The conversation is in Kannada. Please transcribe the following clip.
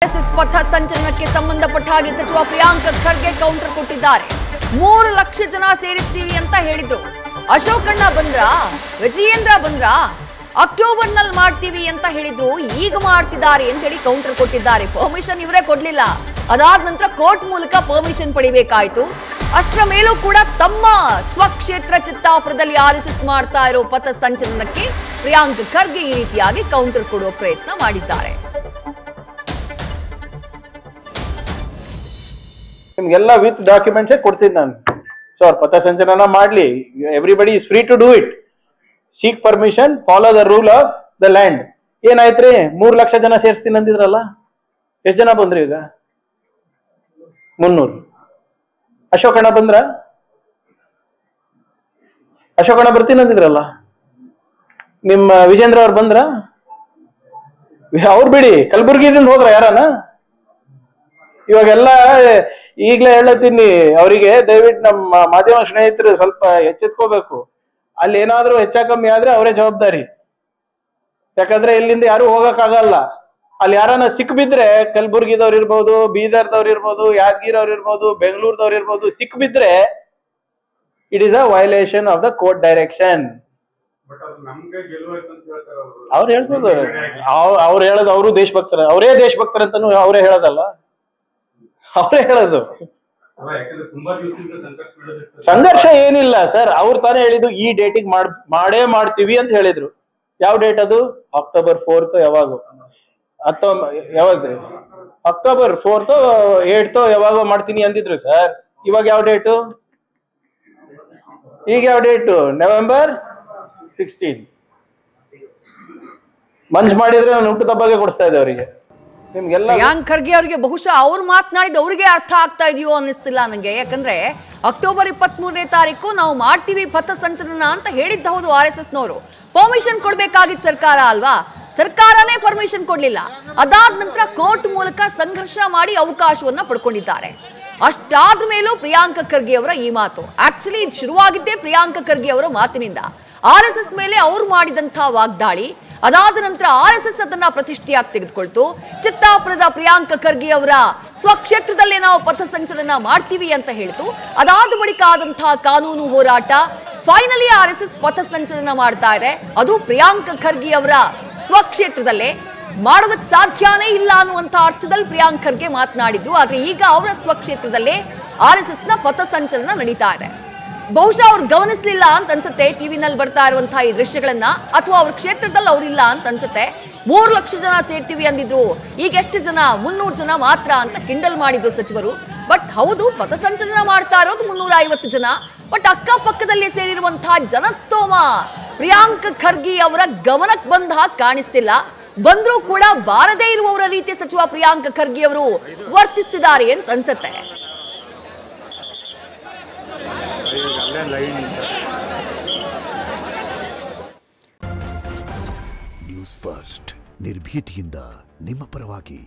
ಆರ್ಎಸ್ಎಸ್ ಪಥ ಸಂಚಲನಕ್ಕೆ ಸಂಬಂಧಪಟ್ಟ ಹಾಗೆ ಸಚಿವ ಪ್ರಿಯಾಂಕ್ ಖರ್ಗೆ ಕೌಂಟರ್ ಕೊಟ್ಟಿದ್ದಾರೆ. 3 ಲಕ್ಷ ಜನ ಸೇರಿಸ್ತೀವಿ ಅಂತ ಹೇಳಿದ್ರು. ಅಶೋಕಣ್ಣ ಬಂದ್ರ, ವಿಜಯೇಂದ್ರ ಬಂದ್ರ, ಅಕ್ಟೋಬರ್ನಲ್ಲಿ ಮಾಡ್ತೀವಿ ಅಂತ ಹೇಳಿದ್ರು, ಈಗ ಮಾಡ್ತಿದ್ದಾರೆ ಅಂತ ಹೇಳಿ ಕೌಂಟರ್ ಕೊಟ್ಟಿದ್ದಾರೆ. ಪರ್ಮಿಷನ್ ಇವರೇ ಕೊಡ್ಲಿಲ್ಲ. ಅದಾದ ನಂತರ ಕೋರ್ಟ್ ಮೂಲಕ ಪರ್ಮಿಷನ್ ಪಡಿಬೇಕಾಯ್ತು. ಅಷ್ಟರ ಮೇಲೂ ಕೂಡ ತಮ್ಮ ಸ್ವಕ್ಷೇತ್ರ ಚಿತ್ತಾಪುರದಲ್ಲಿ ಆರ್ಎಸ್ಎಸ್ ಮಾಡ್ತಾ ಇರೋ ಪಥ ಸಂಚಲನಕ್ಕೆ ಪ್ರಿಯಾಂಕ್ ಖರ್ಗೆ ಈ ರೀತಿಯಾಗಿ ಕೌಂಟರ್ ಕೊಡುವ ಪ್ರಯತ್ನ ಮಾಡಿದ್ದಾರೆ. ನಿಮ್ಗೆಲ್ಲ ವಿತ್ ಡಾಕ್ಯುಮೆಂಟ್ಸ್ ಕೊಡ್ತೀನಿ ನಾನು. ಸೊ ಅವ್ರ ಪಥ ಸಂಚಲನ ಮಾಡ್ಲಿ. Everybody is free to do it. Seek permission, follow the rule of the land. ಏನಾಯ್ತ್ರಿ? 3 ಲಕ್ಷ ಜನ ಸೇರಿಸ್ತೀನಿ ಅಂದಿದ್ರಲ್ಲ, ಎಷ್ಟು ಜನ ಬಂದ್ರಿ? ಈಗ 300. ಅಶೋಕಣ್ಣ ಬಂದ್ರ? ಅಶೋಕಣ್ಣ ಬರ್ತೀನಿ ಅಂದಿದ್ರಲ್ಲ. ನಿಮ್ಮ ವಿಜೇಂದ್ರ ಅವ್ರು ಬಂದ್ರ? ಅವ್ರು ಬಿಡಿ, ಕಲಬುರ್ಗಿದಿಂದ ಹೋದ್ರ ಯಾರನ? ಇವಾಗೆಲ್ಲ ಈಗ್ಲೇ ಹೇಳತ್ತೀನಿ ಅವರಿಗೆ, ದಯವಿಟ್ಟು ನಮ್ಮ ಮಾಧ್ಯಮ ಸ್ನೇಹಿತರು ಸ್ವಲ್ಪ ಎಚ್ಚೆತ್ಕೋಬೇಕು. ಅಲ್ಲಿ ಏನಾದ್ರೂ ಹೆಚ್ಚ ಕಮ್ಮಿ ಆದ್ರೆ ಅವರೇ ಜವಾಬ್ದಾರಿ. ಯಾಕಂದ್ರೆ ಇಲ್ಲಿಂದ ಯಾರು ಹೋಗಕ್ಕಾಗಲ್ಲ. ಅಲ್ಲಿ ಯಾರನ್ನ ಸಿಕ್ಬಿದ್ರೆ, ಕಲಬುರ್ಗಿದವ್ರು ಇರ್ಬೋದು, ಬೀದರ್ದವ್ರು ಇರ್ಬೋದು, ಯಾದಗಿರವ್ರು ಇರ್ಬೋದು, ಬೆಂಗಳೂರದವ್ರು ಇರ್ಬೋದು, ಸಿಕ್ಬಿದ್ರೆ it is a violation of the court direction. ಅವ್ರು ಹೇಳ್ಬೋದು, ಅವ್ರು ಹೇಳೋದು ಅವರು ದೇಶಭಕ್ತರ, ಅವರೇ ದೇಶಭಕ್ತರ ಅಂತಾನು ಅವರೇ ಹೇಳೋದಲ್ಲ, ಅವರೇ ಹೇಳೋದು. ಸಂಘರ್ಷ ಏನಿಲ್ಲ ಸರ್. ಅವ್ರು ತಾನೇ ಹೇಳಿದ್ದು ಈ ಡೇಟಿಗೆ ಮಾಡೇ ಮಾಡ್ತೀವಿ ಅಂತ ಹೇಳಿದ್ರು. ಯಾವ ಡೇಟ್ ಅದು? October 4th. ಯಾವಾಗ? ಯಾವಾಗ? ಅಕ್ಟೋಬರ್ 4th 8th ಯಾವಾಗ ಮಾಡ್ತೀನಿ ಅಂದಿದ್ರು ಸರ್. ಇವಾಗ ಯಾವ ಡೇಟು? ಈಗ ಯಾವ ಡೇಟು? ನವೆಂಬರ್ 16. ಮಂಜ್ ಮಾಡಿದ್ರೆ ನಾನು ಹುಟ್ಟು ಬಗ್ಗೆ ಕೊಡಿಸ್ತಾ ಇದ್ದೆ ಅವರಿಗೆ. ಪ್ರಿಯಾಂಕ್ ಖರ್ಗೆ ಅವರಿಗೆ ಬಹುಶಃ ಅವ್ರು ಮಾತನಾಡಿದ ಅವ್ರಿಗೆ ಅರ್ಥ ಆಗ್ತಾ ಇದೆಯೋ ಅನ್ನಿಸ್ತಿಲ್ಲ ನನಗೆ. ಯಾಕಂದ್ರೆ ಅಕ್ಟೋಬರ್ 23ನೇ ತಾರೀಕು ನಾವು ಮಾಡ್ತೀವಿ ಪಥ ಸಂಚಲನ ಅಂತ ಹೇಳಿದ್ದ ಹೌದು ಆರ್ಎಸ್ಎಸ್ ನವರು. ಪರ್ಮಿಷನ್ ಕೊಡ್ಬೇಕಾಗಿದ್ದ ಸರ್ಕಾರ ಅಲ್ವಾ? ಸರ್ಕಾರನೇ ಪರ್ಮಿಷನ್ ಕೊಡ್ಲಿಲ್ಲ. ಅದಾದ ನಂತರ ಕೋರ್ಟ್ ಮೂಲಕ ಸಂಘರ್ಷ ಮಾಡಿ ಅವಕಾಶವನ್ನ ಪಡ್ಕೊಂಡಿದ್ದಾರೆ. ಅಷ್ಟಾದ ಮೇಲೂ ಪ್ರಿಯಾಂಕ್ ಖರ್ಗೆ ಅವರ ಈ ಮಾತು. ಆಕ್ಚುಲಿ ಶುರುವಾಗಿದ್ದೇ ಪ್ರಿಯಾಂಕ್ ಖರ್ಗೆ ಅವರ ಮಾತಿನಿಂದ. ಆರ್ಎಸ್ಎಸ್ ಮೇಲೆ ಅವ್ರು ಮಾಡಿದಂತಹ ವಾಗ್ದಾಳಿ, ಅದಾದ ನಂತರ ಆರ್ಎಸ್ಎಸ್ ಅದನ್ನ ಪ್ರತಿಷ್ಠೆಯಾಗಿ ತೆಗೆದುಕೊಳ್ತು. ಚಿತ್ತಾಪುರದ ಪ್ರಿಯಾಂಕ್ ಖರ್ಗೆ ಅವರ ಸ್ವಕ್ಷೇತ್ರದಲ್ಲೇ ನಾವು ಪಥ ಸಂಚಲನ ಮಾಡ್ತೀವಿ ಅಂತ ಹೇಳ್ತು. ಅದಾದ ಬಳಿಕ ಆದಂತಹ ಕಾನೂನು ಹೋರಾಟ, ಫೈನಲಿ ಆರ್ಎಸ್ಎಸ್ ಪಥ ಸಂಚಲನ ಮಾಡ್ತಾ ಇದೆ. ಅದು ಪ್ರಿಯಾಂಕ್ ಖರ್ಗೆ ಅವರ ಸ್ವಕ್ಷೇತ್ರದಲ್ಲೇ. ಮಾಡೋದಕ್ಕೆ ಸಾಧ್ಯನೇ ಇಲ್ಲ ಅನ್ನುವಂಥ ಅರ್ಥದಲ್ಲಿ ಪ್ರಿಯಾಂಕ್ ಖರ್ಗೆ ಮಾತನಾಡಿದ್ರು. ಆದ್ರೆ ಈಗ ಅವರ ಸ್ವಕ್ಷೇತ್ರದಲ್ಲೇ ಆರ್ಎಸ್ಎಸ್ ನ ಪಥ ಸಂಚಲನ ನಡೀತಾ ಇದೆ. ಬಹುಶಃ ಅವ್ರು ಗಮನಿಸ್ಲಿಲ್ಲ ಅಂತ ಅನ್ಸುತ್ತೆ ಟಿವಿನಲ್ಲಿ ಬರ್ತಾ ಇರುವಂತಹ ಈ ದೃಶ್ಯಗಳನ್ನ, ಅಥವಾ ಅವ್ರ ಕ್ಷೇತ್ರದಲ್ಲಿ ಅವ್ರಿಲ್ಲ ಅಂತ ಅನ್ಸುತ್ತೆ. 3 ಲಕ್ಷ ಜನ ಸೇರ್ತೀವಿ ಅಂದಿದ್ರು, ಈಗ ಎಷ್ಟು ಜನ? 300 ಜನ ಮಾತ್ರ ಅಂತ ಕಿಂಡಲ್ ಮಾಡಿದ್ರು ಸಚಿವರು. ಬಟ್ ಹೌದು, ಪಥಸಂಚಲನ ಮಾಡ್ತಾ ಇರೋದು 350 ಜನ. ಬಟ್ ಅಕ್ಕಪಕ್ಕದಲ್ಲಿ ಸೇರಿರುವಂತಹ ಜನಸ್ತೋಮ ಪ್ರಿಯಾಂಕ್ ಖರ್ಗೆ ಅವರ ಗಮನಕ್ಕೆ ಬಂದ ಹಾಗೆ ಕಾಣಿಸ್ತಿಲ್ಲ. ಬಂದ್ರೂ ಕೂಡ ಬಾರದೇ ಇರುವವರ ರೀತಿ ಸಚಿವ ಪ್ರಿಯಾಂಕ್ ಖರ್ಗೆ ಅವರು ವರ್ತಿಸ್ತಿದ್ದಾರೆ ಅಂತ ಅನ್ಸುತ್ತೆ. ನ್ಯೂಸ್ ಫಸ್ಟ್, ನಿರ್ಭೀತಿಯಿಂದ ನಿಮ್ಮ ಪರವಾಗಿ.